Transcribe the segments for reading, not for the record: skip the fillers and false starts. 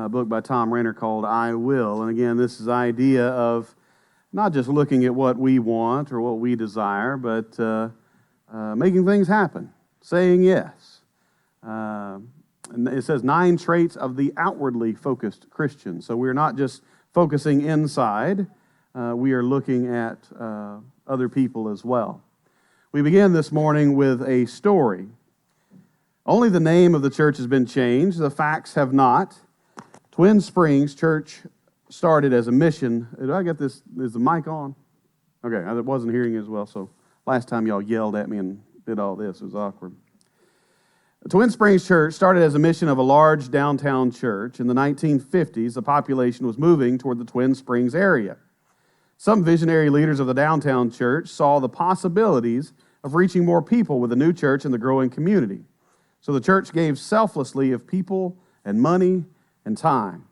book by Tom Rainer called I Will. And again, this is the idea of not just looking at what we want or what we desire, but making things happen, saying yes. And it says 9 traits of the outwardly focused Christian. So we're not just focusing inside, we are looking at other people as well. We begin this morning with a story. Only the name of the church has been changed. The facts have not. Twin Springs Church started as a mission. Did I get this? Is the mic on? Okay, I wasn't hearing it as well, so last time y'all yelled at me and did all this. It was awkward. The Twin Springs Church started as a mission of a large downtown church. In the 1950s, the population was moving toward the Twin Springs area. Some visionary leaders of the downtown church saw the possibilities of reaching more people with the new church and the growing community. So the church gave selflessly of people and money and time.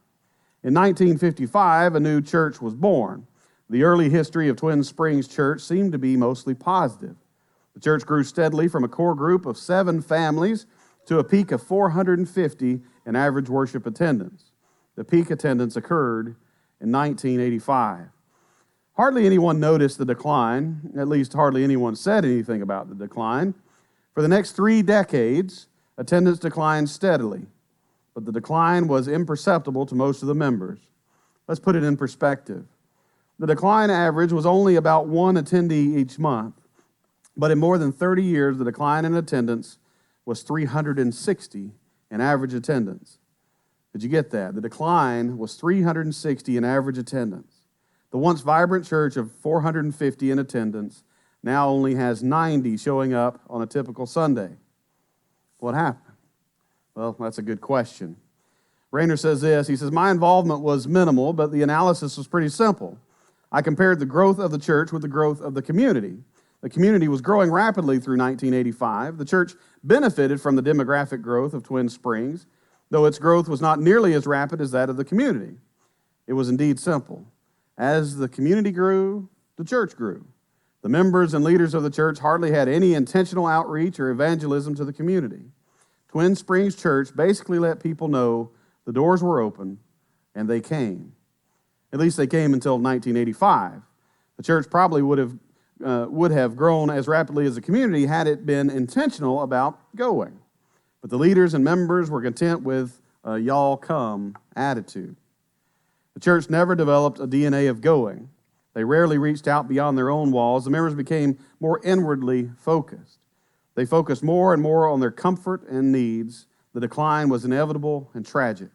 In 1955, a new church was born. The early history of Twin Springs Church seemed to be mostly positive. The church grew steadily from a core group of 7 families to a peak of 450 in average worship attendance. The peak attendance occurred in 1985. Hardly anyone noticed the decline, at least hardly anyone said anything about the decline. For the next 3 decades, attendance declined steadily, but the decline was imperceptible to most of the members. Let's put it in perspective. The decline average was only about 1 attendee each month, but in more than 30 years, the decline in attendance was 360 in average attendance. Did you get that? The decline was 360 in average attendance. The once vibrant church of 450 in attendance now only has 90 showing up on a typical Sunday. What happened? Well, that's a good question. Rainer says this. He says, my involvement was minimal, but the analysis was pretty simple. I compared the growth of the church with the growth of the community. The community was growing rapidly through 1985. The church benefited from the demographic growth of Twin Springs, though its growth was not nearly as rapid as that of the community. It was indeed simple. As the community grew, the church grew. The members and leaders of the church hardly had any intentional outreach or evangelism to the community. Twin Springs Church basically let people know the doors were open, and they came. At least they came until 1985. The church probably would have grown as rapidly as the community had it been intentional about going. But the leaders and members were content with a y'all come attitude. The church never developed a DNA of going. They rarely reached out beyond their own walls. The members became more inwardly focused. They focused more and more on their comfort and needs. The decline was inevitable and tragic.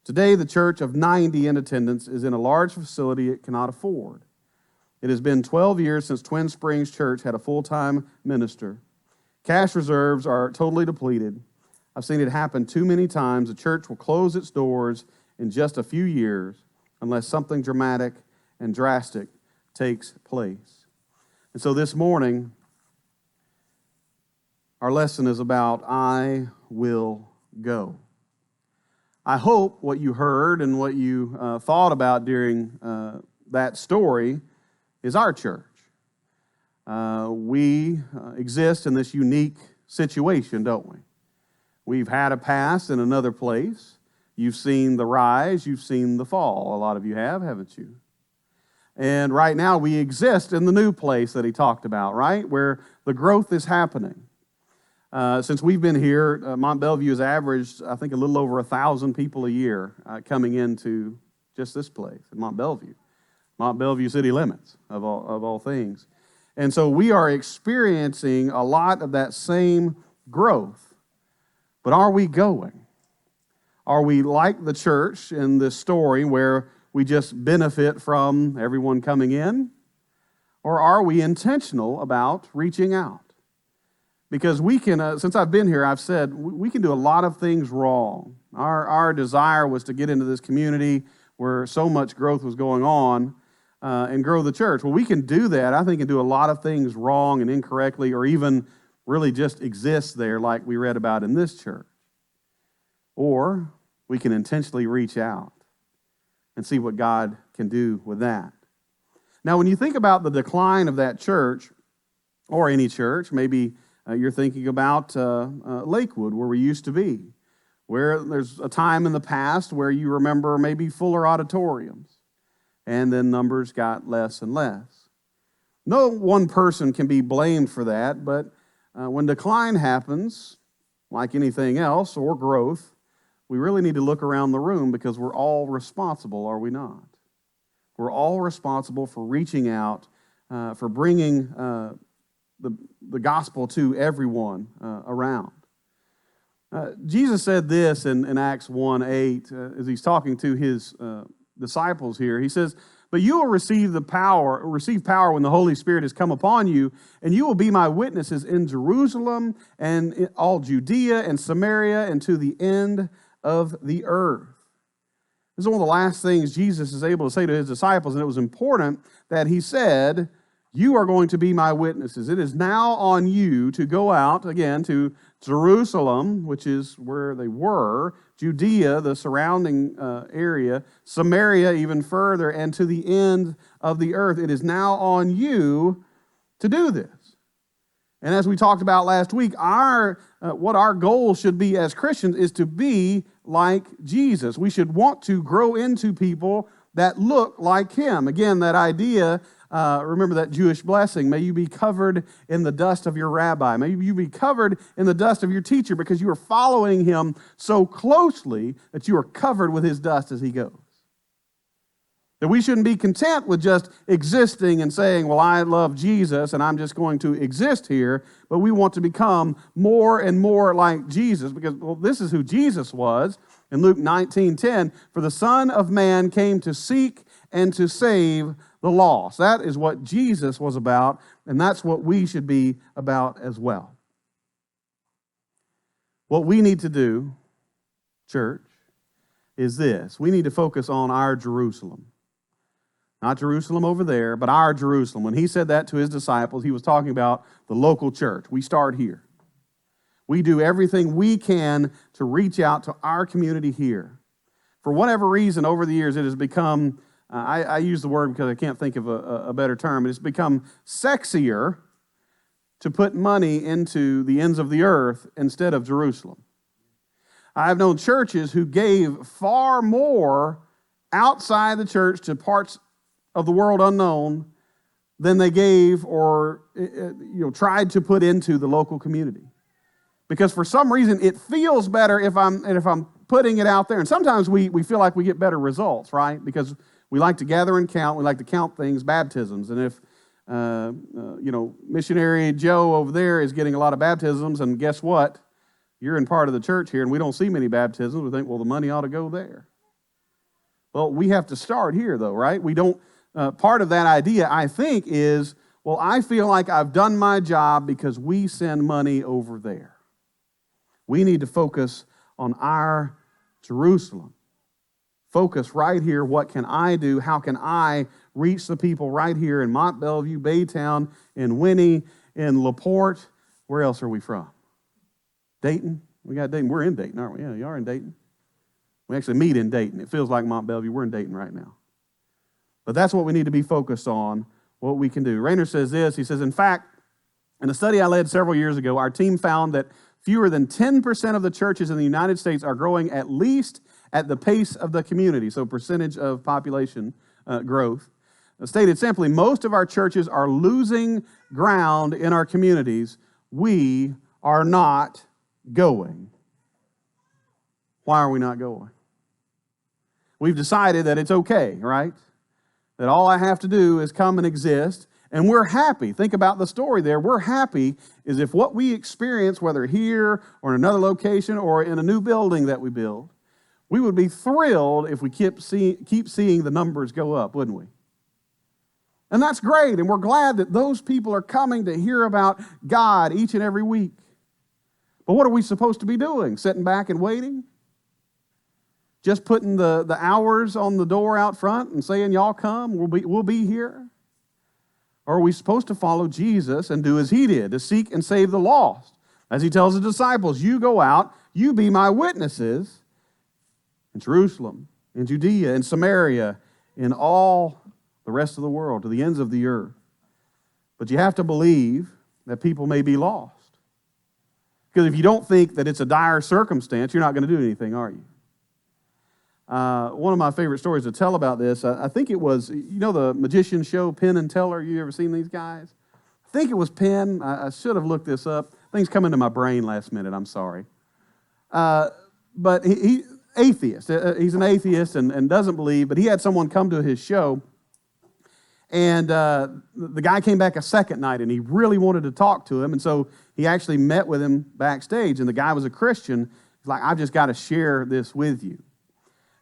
Today, the church of 90 in attendance is in a large facility it cannot afford. It has been 12 years since Twin Springs Church had a full-time minister. Cash reserves are totally depleted. I've seen it happen too many times. The church will close its doors in just a few years unless something dramatic and drastic takes place. And so this morning, our lesson is about I will go. I hope what you heard and what you thought about during that story is our church. We exist in this unique situation, don't we? We've had a past in another place. You've seen the rise, you've seen the fall. A lot of you have, haven't you? And right now we exist in the new place that he talked about, right? Where the growth is happening. Since we've been here, Mont Belvieu has averaged, I think, a little over 1,000 people a year coming into just this place, in Mont Belvieu city limits of all things. And so we are experiencing a lot of that same growth. But are we going? Are we like the church in this story where we just benefit from everyone coming in? Or are we intentional about reaching out? Because we can, since I've been here, I've said we can do a lot of things wrong. Our desire was to get into this community where so much growth was going on and grow the church. Well, we can do that, I think, and do a lot of things wrong and incorrectly, or even really just exist there like we read about in this church. Or we can intentionally reach out and see what God can do with that. Now, when you think about the decline of that church, or any church, maybe you're thinking about Lakewood, where we used to be, where there's a time in the past where you remember maybe fuller auditoriums, and then numbers got less and less. No one person can be blamed for that, but when decline happens, like anything else, or growth, we really need to look around the room because we're all responsible, are we not? We're all responsible for reaching out, for bringing the gospel to everyone around. Jesus said this in Acts 1:8 as he's talking to his disciples here. He says, "But you will receive power when the Holy Spirit has come upon you, and you will be my witnesses in Jerusalem and in all Judea and Samaria and to the end of the earth." This is one of the last things Jesus is able to say to his disciples, and it was important that he said, "You are going to be my witnesses." It is now on you to go out, again, to Jerusalem, which is where they were, Judea, the surrounding area, Samaria even further, and to the end of the earth. It is now on you to do this. And as we talked about last week, what our goal should be as Christians is to be like Jesus. We should want to grow into people that look like him. Again, that idea, remember that Jewish blessing, may you be covered in the dust of your rabbi. May you be covered in the dust of your teacher because you are following him so closely that you are covered with his dust as he goes. That we shouldn't be content with just existing and saying, well, I love Jesus and I'm just going to exist here, but we want to become more and more like Jesus because, well, this is who Jesus was. In Luke 19:10, "For the Son of Man came to seek and to save the lost." That is what Jesus was about, and that's what we should be about as well. What we need to do, church, is this. We need to focus on our Jerusalem. Not Jerusalem over there, but our Jerusalem. When he said that to his disciples, he was talking about the local church. We start here. We do everything we can to reach out to our community here. For whatever reason, over the years, it has become, I use the word because I can't think of a better term, it's become sexier to put money into the ends of the earth instead of Jerusalem. I've known churches who gave far more outside the church to parts of the world unknown than they gave or tried to put into the local community. Because for some reason it feels better if I'm putting it out there. And sometimes we feel like we get better results, right? Because we like to gather and count. We like to count things, baptisms. And if missionary Joe over there is getting a lot of baptisms, and guess what? You're in part of the church here, and we don't see many baptisms. We think, well, the money ought to go there. Well, we have to start here, though, right? We don't. Part of that idea, I think, is, well, I feel like I've done my job because we send money over there. We need to focus on our Jerusalem. Focus right here. What can I do? How can I reach the people right here in Mont Belvieu, Baytown, in Winnie, in LaPorte? Where else are we from? Dayton? We got Dayton. We're in Dayton, aren't we? Yeah, you are in Dayton. We actually meet in Dayton. It feels like Mont Belvieu. We're in Dayton right now. But that's what we need to be focused on, what we can do. Rayner says this. He says, in fact, in a study I led several years ago, our team found that fewer than 10% of the churches in the United States are growing at least at the pace of the community, so percentage of population growth. Stated simply, most of our churches are losing ground in our communities. We are not going. Why are we not going? We've decided that it's okay, right? That all I have to do is come and exist, and we're happy. Think about the story there. We're happy is if what we experience, whether here or in another location or in a new building that we build, we would be thrilled if we keep seeing the numbers go up, wouldn't we? And that's great, and we're glad that those people are coming to hear about God each and every week. But what are we supposed to be doing? Sitting back and waiting? Just putting the hours on the door out front and saying, y'all come, we'll be here? Or are we supposed to follow Jesus and do as he did, to seek and save the lost? As he tells the disciples, you go out, you be my witnesses in Jerusalem, in Judea, in Samaria, in all the rest of the world, to the ends of the earth. But you have to believe that people may be lost. Because if you don't think that it's a dire circumstance, you're not going to do anything, are you? One of my favorite stories to tell about this, I think it was, you know the magician show, Penn and Teller? You ever seen these guys? I think it was Penn. I should have looked this up. Things come into my brain last minute, I'm sorry. But he atheist. He's an atheist and doesn't believe, but he had someone come to his show, and the guy came back a second night, and he really wanted to talk to him, and so he actually met with him backstage, and the guy was a Christian. He's like, I've just got to share this with you.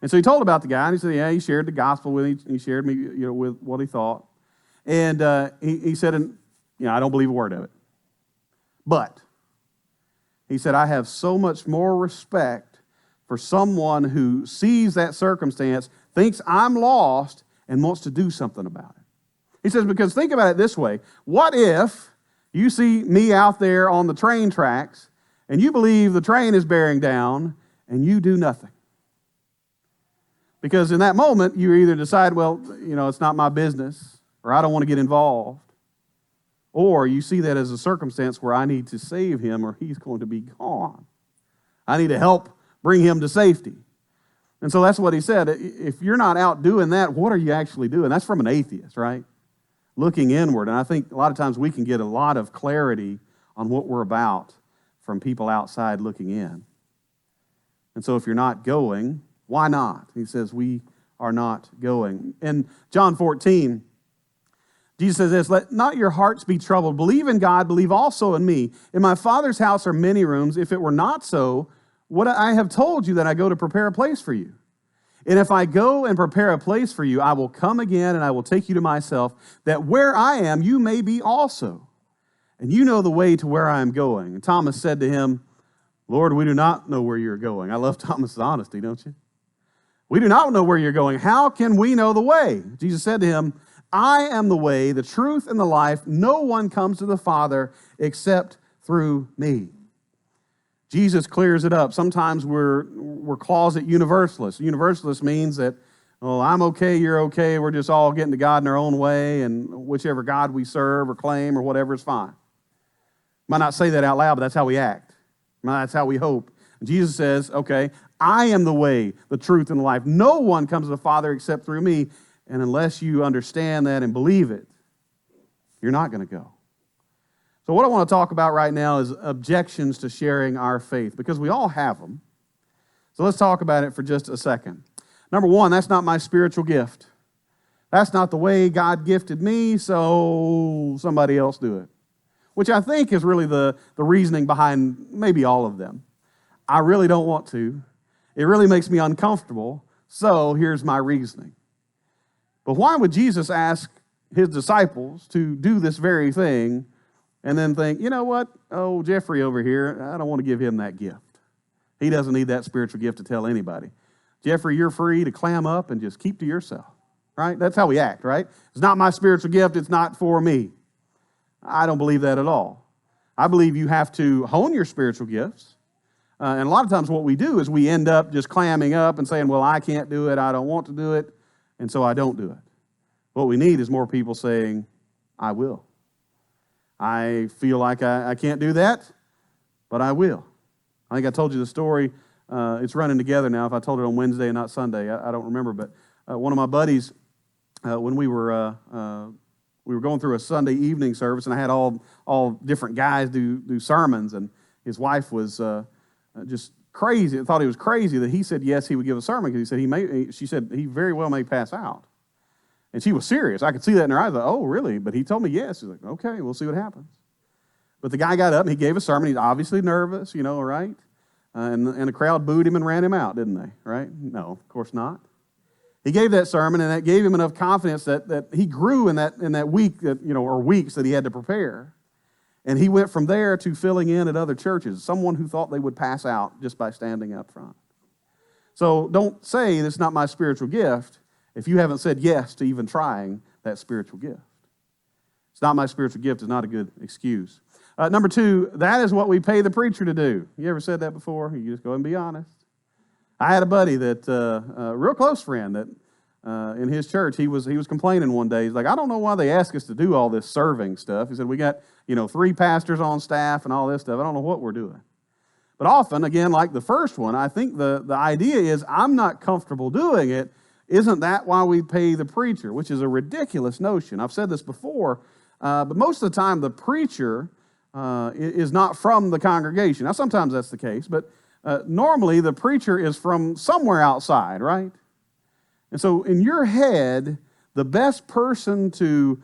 And so he told about the guy, and he said, yeah, he shared the gospel with me. He shared me, with what he thought. And he said, I don't believe a word of it. But he said, I have so much more respect for someone who sees that circumstance, thinks I'm lost, and wants to do something about it. He says, because think about it this way. What if you see me out there on the train tracks, and you believe the train is bearing down, and you do nothing? Because in that moment, you either decide, well, it's not my business, or I don't want to get involved. Or you see that as a circumstance where I need to save him or he's going to be gone. I need to help bring him to safety. And so that's what he said. If you're not out doing that, what are you actually doing? That's from an atheist, right? Looking inward. And I think a lot of times we can get a lot of clarity on what we're about from people outside looking in. And so if you're not going, why not? He says, we are not going. In John 14, Jesus says this, let not your hearts be troubled. Believe in God, believe also in me. In my Father's house are many rooms. If it were not so, what I have told you that I go to prepare a place for you. And if I go and prepare a place for you, I will come again and I will take you to myself, that where I am, you may be also. And you know the way to where I am going. And Thomas said to him, Lord, we do not know where you're going. I love Thomas's honesty, don't you? We do not know where you're going. How can we know the way? Jesus said to him, I am the way, the truth, and the life. No one comes to the Father except through me. Jesus clears it up. Sometimes we're closet universalists. Universalist means that, I'm okay, you're okay, we're just all getting to God in our own way, and whichever God we serve or claim or whatever is fine. Might not say that out loud, but that's how we act. That's how we hope. And Jesus says, okay, I am the way, the truth, and the life. No one comes to the Father except through me. And unless you understand that and believe it, you're not going to go. So what I want to talk about right now is objections to sharing our faith, because we all have them. So let's talk about it for just a second. Number one, that's not my spiritual gift. That's not the way God gifted me, so somebody else do it. Which I think is really the reasoning behind maybe all of them. I really don't want to. It really makes me uncomfortable, so here's my reasoning. But why would Jesus ask his disciples to do this very thing and then think, you know what? Oh, Jeffrey over here, I don't want to give him that gift. He doesn't need that spiritual gift to tell anybody. Jeffrey, you're free to clam up and just keep to yourself, right? That's how we act, right? It's not my spiritual gift. It's not for me. I don't believe that at all. I believe you have to hone your spiritual gifts. And a lot of times what we do is we end up just clamming up and saying, well, I can't do it. I don't want to do it. And so I don't do it. What we need is more people saying, I will. I feel like I can't do that, but I will. I think I told you the story. It's running together now. If I told it on Wednesday and not Sunday, I don't remember. But one of my buddies, when we were going through a Sunday evening service, and I had all different guys do sermons, and his wife was just crazy. I thought he was crazy that he said yes, he would give a sermon, because she said he very well may pass out. And she was serious. I could see that in her eyes. Like, oh, really? But he told me yes. He's like, okay, we'll see what happens. But the guy got up and he gave a sermon. He's obviously nervous, right? And the crowd booed him and ran him out, didn't they? Right? No, of course not. He gave that sermon, and that gave him enough confidence that he grew in that week or weeks that he had to prepare. And he went from there to filling in at other churches, someone who thought they would pass out just by standing up front. So don't say it's not my spiritual gift if you haven't said yes to even trying that spiritual gift. It's not my spiritual gift is not a good excuse. Number two, that is what we pay the preacher to do. You ever said that before? You just go and be honest. I had a buddy that, a real close friend that in his church, he was complaining one day. He's like, I don't know why they ask us to do all this serving stuff. He said, we got, 3 pastors on staff and all this stuff. I don't know what we're doing. But often, again, like the first one, I think the idea is I'm not comfortable doing it. Isn't that why we pay the preacher? Which is a ridiculous notion. I've said this before, but most of the time the preacher is not from the congregation. Now, sometimes that's the case, but normally the preacher is from somewhere outside, right? And so in your head, the best person to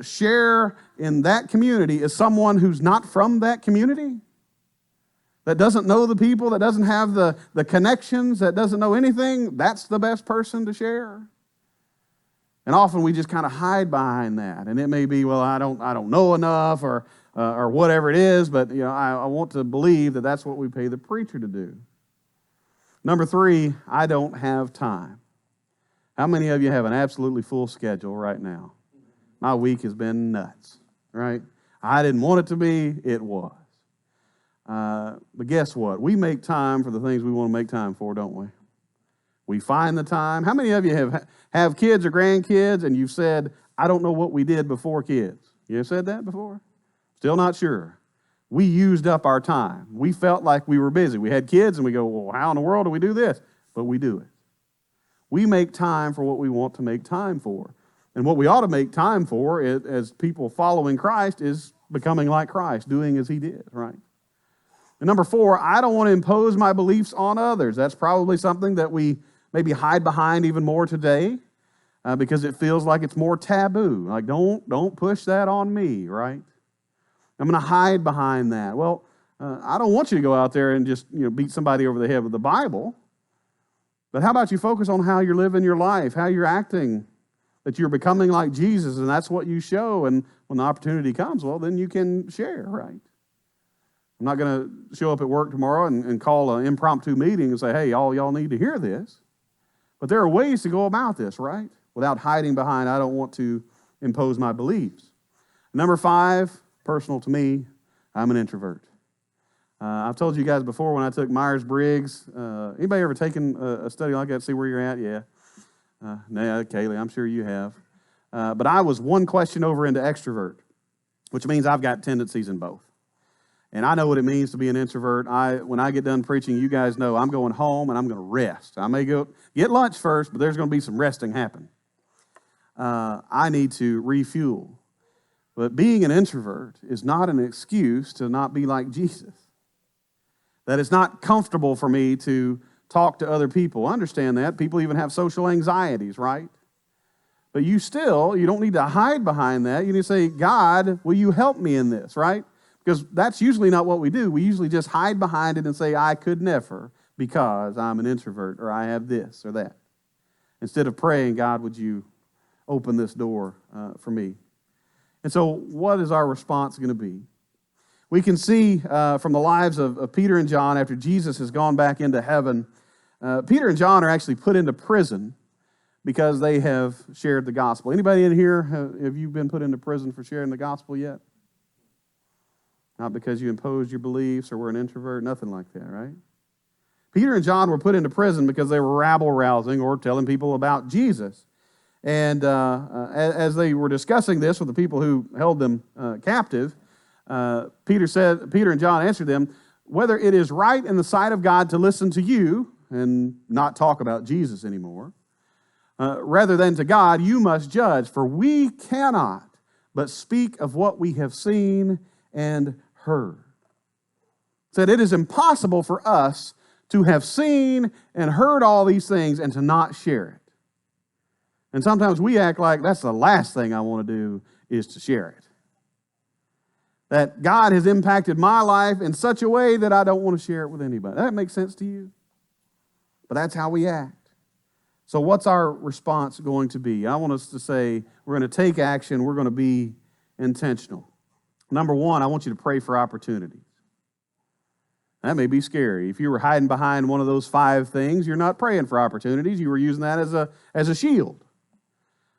share in that community is someone who's not from that community, that doesn't know the people, that doesn't have the connections, that doesn't know anything. That's the best person to share. And often we just kind of hide behind that. And it may be, well, I don't know enough or whatever it is, but I want to believe that that's what we pay the preacher to do. Number 3, I don't have time. How many of you have an absolutely full schedule right now? My week has been nuts, right? I didn't want it to be, it was. But guess what? We make time for the things we want to make time for, don't we? We find the time. How many of you have kids or grandkids and you've said, I don't know what we did before kids? You have said that before? Still not sure. We used up our time. We felt like we were busy. We had kids and we go, well, how in the world do we do this? But we do it. We make time for what we want to make time for. And what we ought to make time for as people following Christ is becoming like Christ, doing as he did, right? And number 4, I don't want to impose my beliefs on others. That's probably something that we maybe hide behind even more today because it feels like it's more taboo. Like, don't push that on me, right? I'm going to hide behind that. Well, I don't want you to go out there and just beat somebody over the head with the Bible. But how about you focus on how you're living your life, how you're acting, that you're becoming like Jesus, and that's what you show. And when the opportunity comes, well, then you can share, right? I'm not going to show up at work tomorrow and call an impromptu meeting and say, hey, y'all need to hear this. But there are ways to go about this, right? Without hiding behind, I don't want to impose my beliefs. Number 5, personal to me, I'm an introvert. I've told you guys before when I took Myers-Briggs. Anybody ever taken a study like that, see where you're at? Yeah. Nah, Kaylee, I'm sure you have. But I was one question over into extrovert, which means I've got tendencies in both. And I know what it means to be an introvert. When I get done preaching, you guys know I'm going home and I'm going to rest. I may go get lunch first, but there's going to be some resting happen. I need to refuel. But being an introvert is not an excuse to not be like Jesus. That it's not comfortable for me to talk to other people. I understand that. People even have social anxieties, right? But you don't need to hide behind that. You need to say, God, will you help me in this, right? Because that's usually not what we do. We usually just hide behind it and say, I could never because I'm an introvert or I have this or that. Instead of praying, God, would you open this door for me? And so what is our response going to be? We can see from the lives of Peter and John after Jesus has gone back into heaven, Peter and John are actually put into prison because they have shared the gospel. Anybody in here, have you been put into prison for sharing the gospel yet? Not because you imposed your beliefs or were an introvert, nothing like that, right? Peter and John were put into prison because they were rabble-rousing or telling people about Jesus. And as they were discussing this with the people who held them captive, Peter and John answered them, whether it is right in the sight of God to listen to you and not talk about Jesus anymore, rather than to God, you must judge, for we cannot but speak of what we have seen and heard. Said it is impossible for us to have seen and heard all these things and to not share it. And sometimes we act like that's the last thing I want to do is to share it. That God has impacted my life in such a way that I don't want to share it with anybody. That makes sense to you? But that's how we act. So what's our response going to be? I want us to say we're going to take action. We're going to be intentional. Number 1, I want you to pray for opportunities. That may be scary. If you were hiding behind one of those 5 things, you're not praying for opportunities. You were using that as a shield.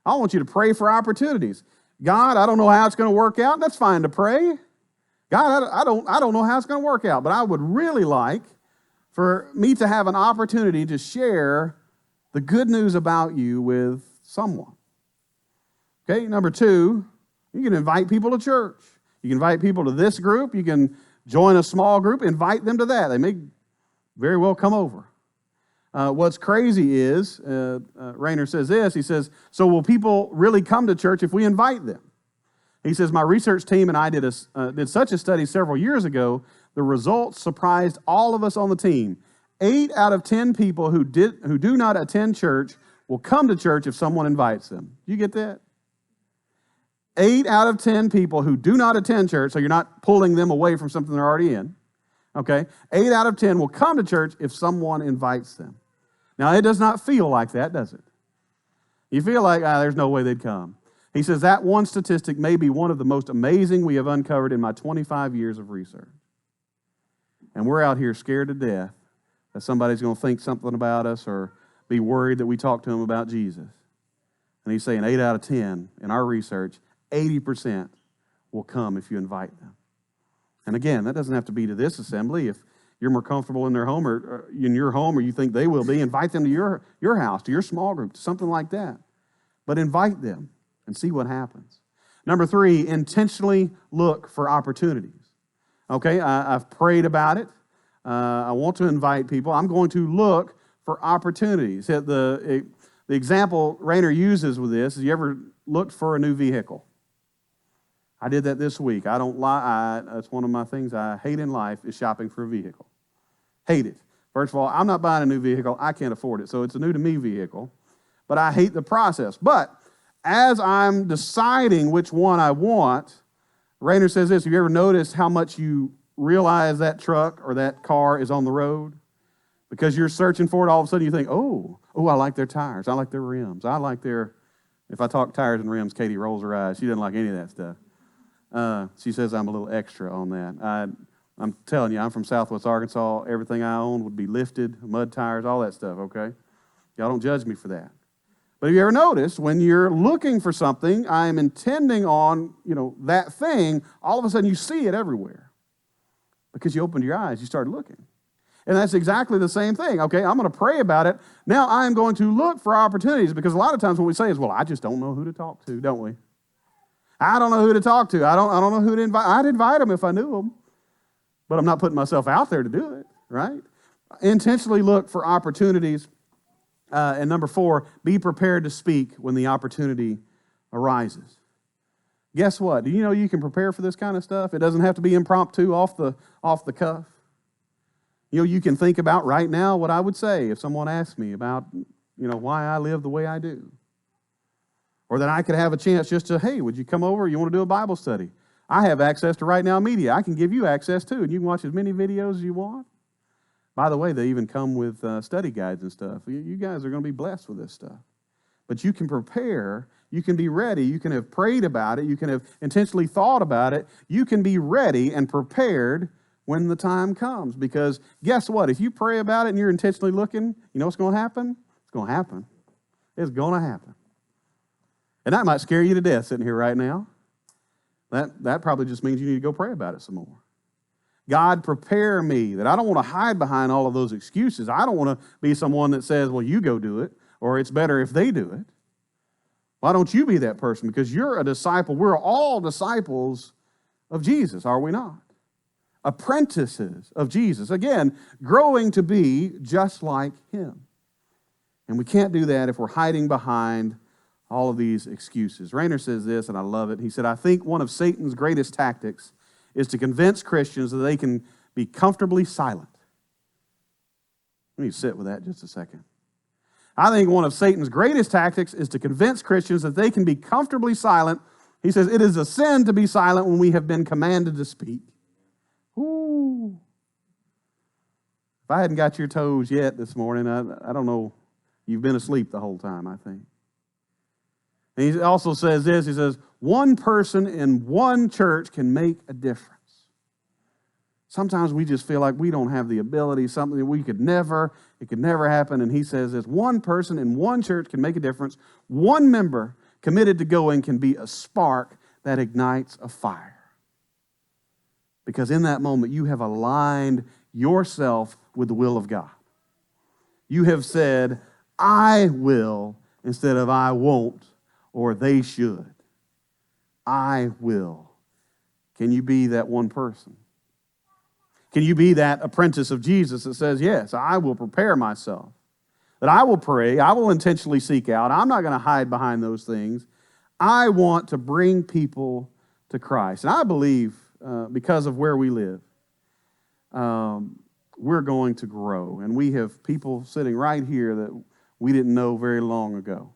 I want you to pray for opportunities. God, I don't know how it's going to work out. That's fine to pray. God, I don't know how it's going to work out, but I would really like for me to have an opportunity to share the good news about you with someone. Okay, number 2, you can invite people to church. You can invite people to this group. You can join a small group, invite them to that. They may very well come over. What's crazy is, Rayner says this, he says, so will people really come to church if we invite them? He says, my research team and I did such a study several years ago. The results surprised all of us on the team. 8 out of 10 people who do not attend church will come to church if someone invites them. You get that? 8 out of 10 people who do not attend church, so you're not pulling them away from something they're already in, okay? 8 out of 10 will come to church if someone invites them. Now, it does not feel like that, does it? You feel like, there's no way they'd come. He says that one statistic may be one of the most amazing we have uncovered in my 25 years of research. And we're out here scared to death that somebody's going to think something about us or be worried that we talk to them about Jesus. And he's saying 8 out of 10 in our research, 80% will come if you invite them. And again, that doesn't have to be to this assembly. If you're more comfortable in their home or in your home, or you think they will be, invite them to your house, to your small group, to something like that. But invite them and see what happens. Number 3, intentionally look for opportunities. Okay, I've prayed about it. I want to invite people. I'm going to look for opportunities. The example Rayner uses with this is, you ever looked for a new vehicle? I did that this week. I don't lie. That's one of my things I hate in life, is shopping for a vehicle. Hate it. First of all, I'm not buying a new vehicle. I can't afford it. So it's a new to me vehicle. But I hate the process. But as I'm deciding which one I want, Rayner says this, have you ever noticed how much you realize that truck or that car is on the road? Because you're searching for it, all of a sudden you think, oh, I like their tires. I like their rims. I like their, if I talk tires and rims, Katie rolls her eyes. She doesn't like any of that stuff. She says I'm a little extra on that. I'm telling you, I'm from Southwest Arkansas. Everything I own would be lifted, mud tires, all that stuff, okay? Y'all don't judge me for that. But have you ever noticed, when you're looking for something, I'm intending on, that thing, all of a sudden you see it everywhere. Because you opened your eyes, you started looking. And that's exactly the same thing. Okay, I'm going to pray about it. Now I'm going to look for opportunities, because a lot of times what we say is, well, I just don't know who to talk to, don't we? I don't know who to talk to. I don't know who to invite. I'd invite them if I knew them. But I'm not putting myself out there to do it, right? Intentionally look for opportunities. And number 4, be prepared to speak when the opportunity arises. Guess what? Do you know you can prepare for this kind of stuff? It doesn't have to be impromptu, off the cuff. You can think about right now what I would say if someone asked me about, why I live the way I do. Or that I could have a chance just to, hey, would you come over? You want to do a Bible study? I have access to Right Now Media. I can give you access too, and you can watch as many videos as you want. By the way, they even come with study guides and stuff. You guys are going to be blessed with this stuff. But you can prepare. You can be ready. You can have prayed about it. You can have intentionally thought about it. You can be ready and prepared when the time comes. Because guess what? If you pray about it and you're intentionally looking, you know what's going to happen? It's going to happen. It's going to happen. And that might scare you to death sitting here right now. That probably just means you need to go pray about it some more. God, prepare me, that I don't want to hide behind all of those excuses. I don't want to be someone that says, well, you go do it, or it's better if they do it. Why don't you be that person? Because you're a disciple. We're all disciples of Jesus, are we not? Apprentices of Jesus. Again, growing to be just like him. And we can't do that if we're hiding behind all of these excuses. Rayner says this, and I love it. He said, I think one of Satan's greatest tactics is to convince Christians that they can be comfortably silent. Let me sit with that just a second. I think one of Satan's greatest tactics is to convince Christians that they can be comfortably silent. He says, it is a sin to be silent when we have been commanded to speak. Ooh. If I hadn't got your toes yet this morning, I don't know. You've been asleep the whole time, I think. And he also says this, he says, one person in one church can make a difference. Sometimes we just feel like we don't have the ability, something that it could never happen. And he says this, one person in one church can make a difference. One member committed to going can be a spark that ignites a fire. Because in that moment, you have aligned yourself with the will of God. You have said, I will, instead of I won't, or they should. I will. Can you be that one person? Can you be that apprentice of Jesus that says, yes, I will prepare myself, that I will pray, I will intentionally seek out, I'm not going to hide behind those things. I want to bring people to Christ. And I believe because of where we live, we're going to grow. And we have people sitting right here that we didn't know very long ago.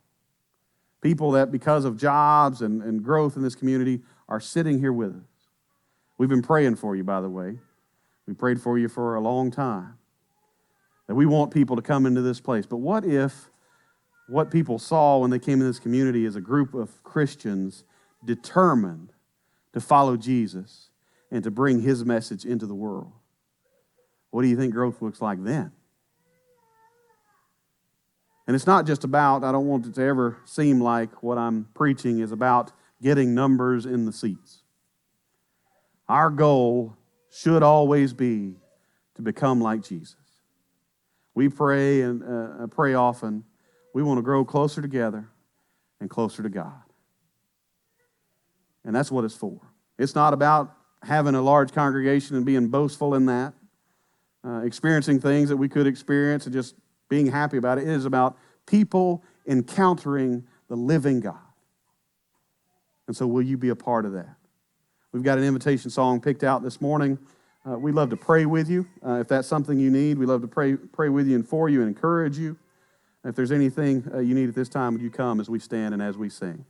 People that because of jobs and growth in this community are sitting here with us. We've been praying for you, by the way. We prayed for you for a long time. That we want people to come into this place. But what if what people saw when they came in this community is a group of Christians determined to follow Jesus and to bring his message into the world? What do you think growth looks like then? And it's not just about, I don't want it to ever seem like what I'm preaching is about getting numbers in the seats. Our goal should always be to become like Jesus. We pray and pray often. We want to grow closer together and closer to God. And that's what it's for. It's not about having a large congregation and being boastful in that, experiencing things that we could experience and just being happy about it. It is about people encountering the living God. And so will you be a part of that? We've got an invitation song picked out this morning. We'd love to pray with you. If that's something you need, we'd love to pray with you and for you and encourage you. If there's anything you need at this time, would you come as we stand and as we sing?